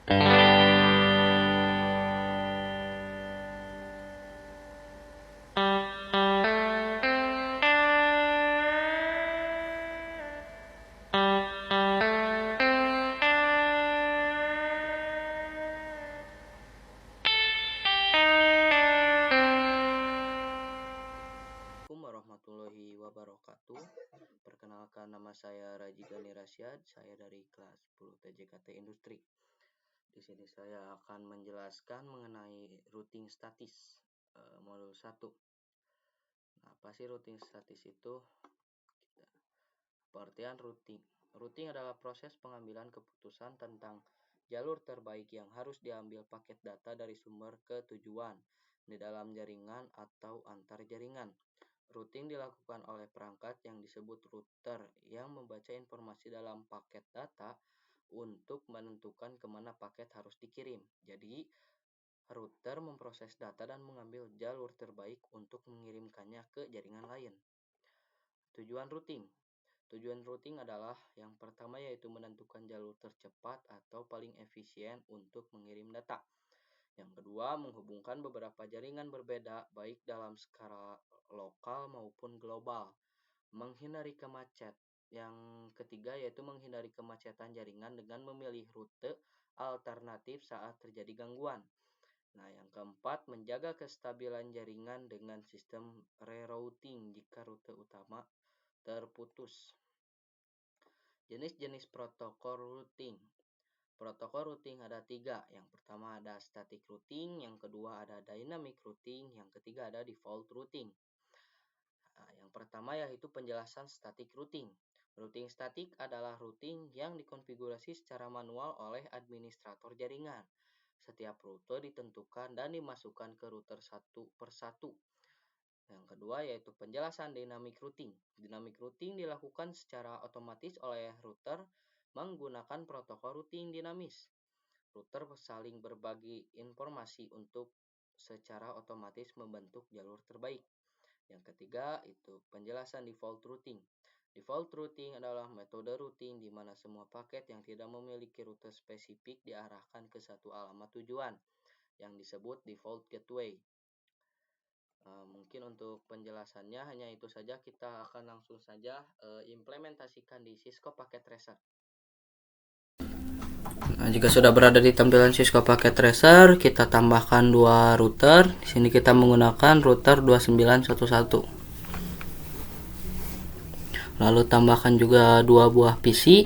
Assalamualaikum warahmatullahi wabarakatuh. Perkenalkan, nama saya Raji Gani Rasyad. Saya dari kelas 10 TJKT Industri. Di sini saya akan menjelaskan mengenai routing statis modul 1. Nah, apa sih routing statis itu? Pengertian routing. Routing adalah proses pengambilan keputusan tentang jalur terbaik yang harus diambil paket data dari sumber ke tujuan di dalam jaringan atau antar jaringan. Routing dilakukan oleh perangkat yang disebut router yang membaca informasi dalam paket data untuk menentukan kemana paket harus dikirim. Jadi, router memproses data dan mengambil jalur terbaik untuk mengirimkannya ke jaringan lain. Tujuan routing. Tujuan routing adalah yang pertama yaitu menentukan jalur tercepat atau paling efisien untuk mengirim data. Yang kedua, menghubungkan beberapa jaringan berbeda baik dalam skala lokal maupun global. Menghindari kemacet. Yang ketiga yaitu menghindari kemacetan jaringan dengan memilih rute alternatif saat terjadi gangguan. Nah, yang keempat, menjaga kestabilan jaringan dengan sistem rerouting jika rute utama terputus. Jenis-jenis protokol routing. Protokol routing ada 3. Yang pertama ada static routing, yang kedua ada dynamic routing, yang ketiga ada default routing. Nah, yang pertama yaitu penjelasan static routing. Routing statik adalah routing yang dikonfigurasi secara manual oleh administrator jaringan. Setiap rute ditentukan dan dimasukkan ke router satu persatu. Yang kedua yaitu penjelasan dynamic routing. Dynamic routing dilakukan secara otomatis oleh router menggunakan protokol routing dinamis. Router saling berbagi informasi untuk secara otomatis membentuk jalur terbaik. Yang ketiga itu penjelasan default routing. Default routing adalah metode routing di mana semua paket yang tidak memiliki rute spesifik diarahkan ke satu alamat tujuan yang disebut default gateway. Mungkin untuk penjelasannya hanya itu saja. Kita akan langsung saja implementasikan di Cisco Packet Tracer. Nah, jika sudah berada di tampilan Cisco Packet Tracer, kita tambahkan 2 router. Di sini kita menggunakan router 2911. Lalu tambahkan juga 2 buah PC.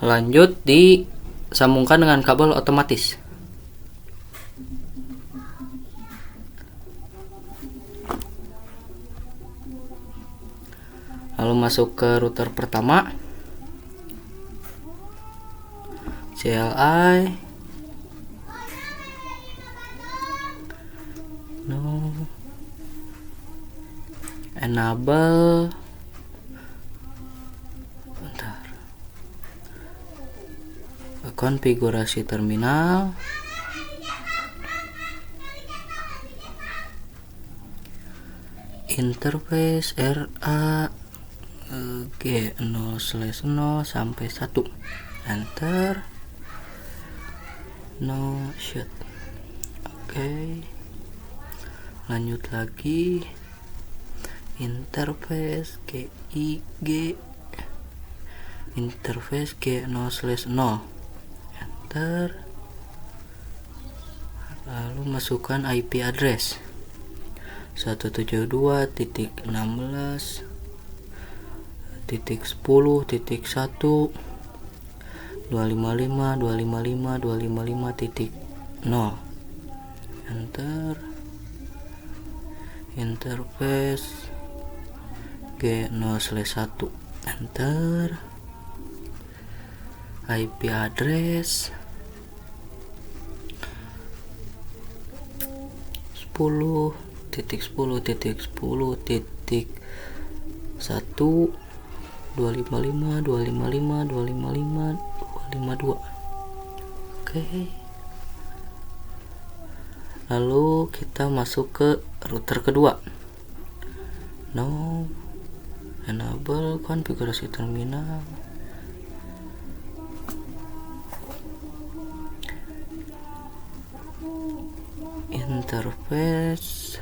Lanjut disambungkan dengan kabel otomatis. Lalu masuk ke router pertama, CLI, enable, konfigurasi terminal, interface RA G0/0 sampai 1, enter, no shoot. Oke. Lanjut lagi, interface GIG, interface G0/0, enter. Lalu masukkan IP address 172.16.10.1 255.255.255.0, enter. Interface G0/1, enter. IP address 10.10.10.1 Oke. Lalu kita masuk ke router kedua. No, enable konfigurasi terminal. interface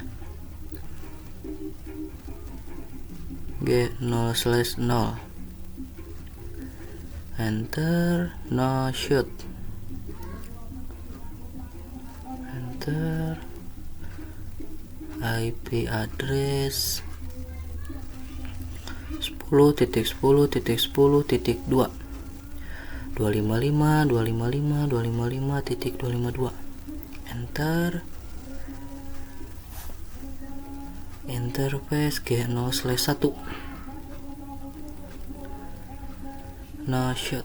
G0/0, enter, no shoot, enter, IP address 10.10.10.2 255.255.255.252, enter, interface G0/1, no shot.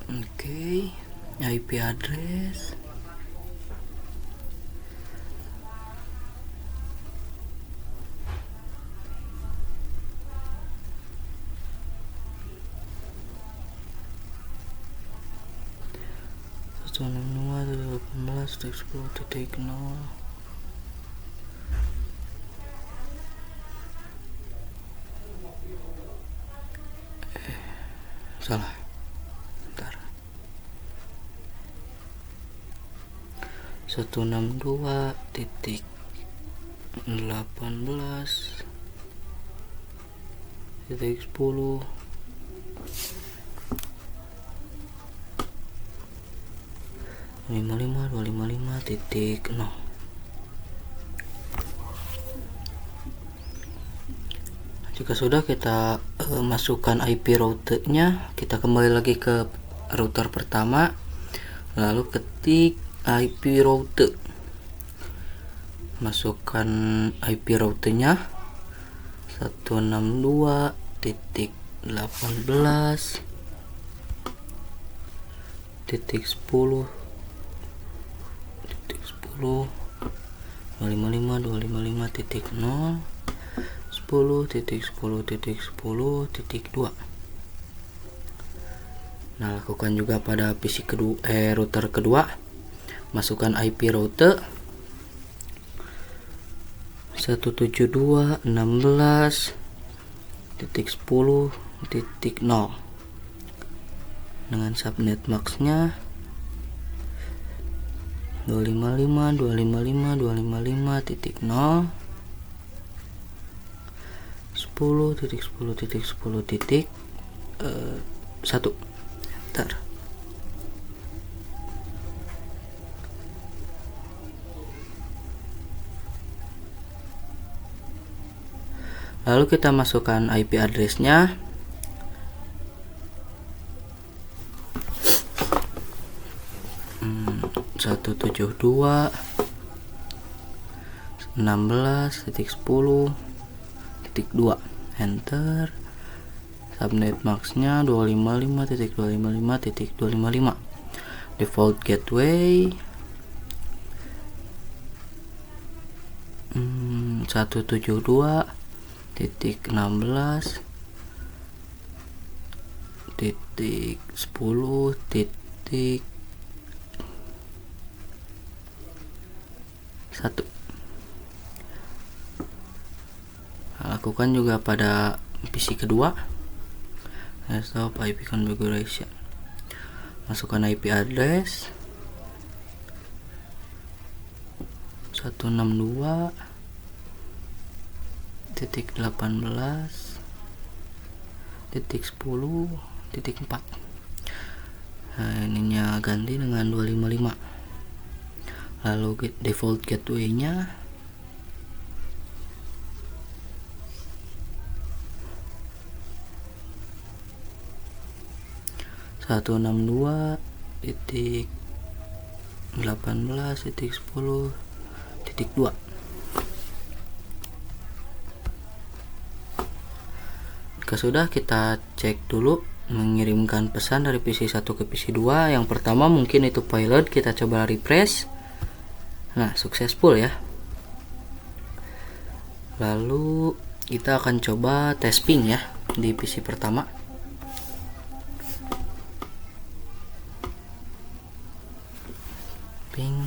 Oke, IP address salah, bentar, 162.18.10 255.0. Jika sudah, kita masukkan IP routernya, kita kembali lagi ke router pertama, lalu ketik IP router, masukkan IP routernya 162.18.10.10 255.255.0 10.10.10.2. Nah, lakukan juga pada PC kedua, router kedua. Masukkan IP router 172.16.10.0 dengan subnet maxnya 255.255.255.0 10.10.10.1, enter. Lalu kita masukkan IP addressnya 172.16.10.2, enter, subnet maxnya 255.255.255, default gateway 172.16.10.1. Lakukan juga pada PC kedua. Stop IP configuration. Masukkan IP address 162.18.10.4. Nah, ininya ganti dengan 255. Lalu default gateway-nya 162.18.10.2. Jika sudah, kita cek dulu mengirimkan pesan dari PC 1 ke PC 2. Yang pertama mungkin itu pilot, kita coba refresh. Nah, successful ya. Lalu kita akan coba tes ping ya di PC pertama. Ping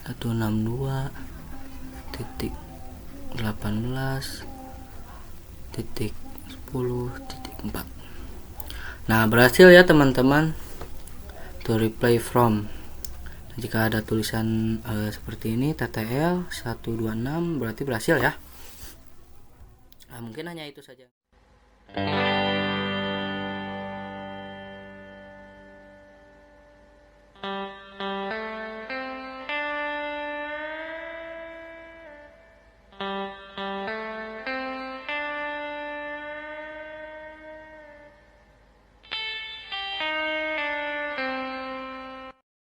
162.18.10.4. Nah, berhasil ya teman-teman, to replay from. Jika ada tulisan seperti ini TTL 126 berarti berhasil ya. Nah, mungkin hanya itu saja.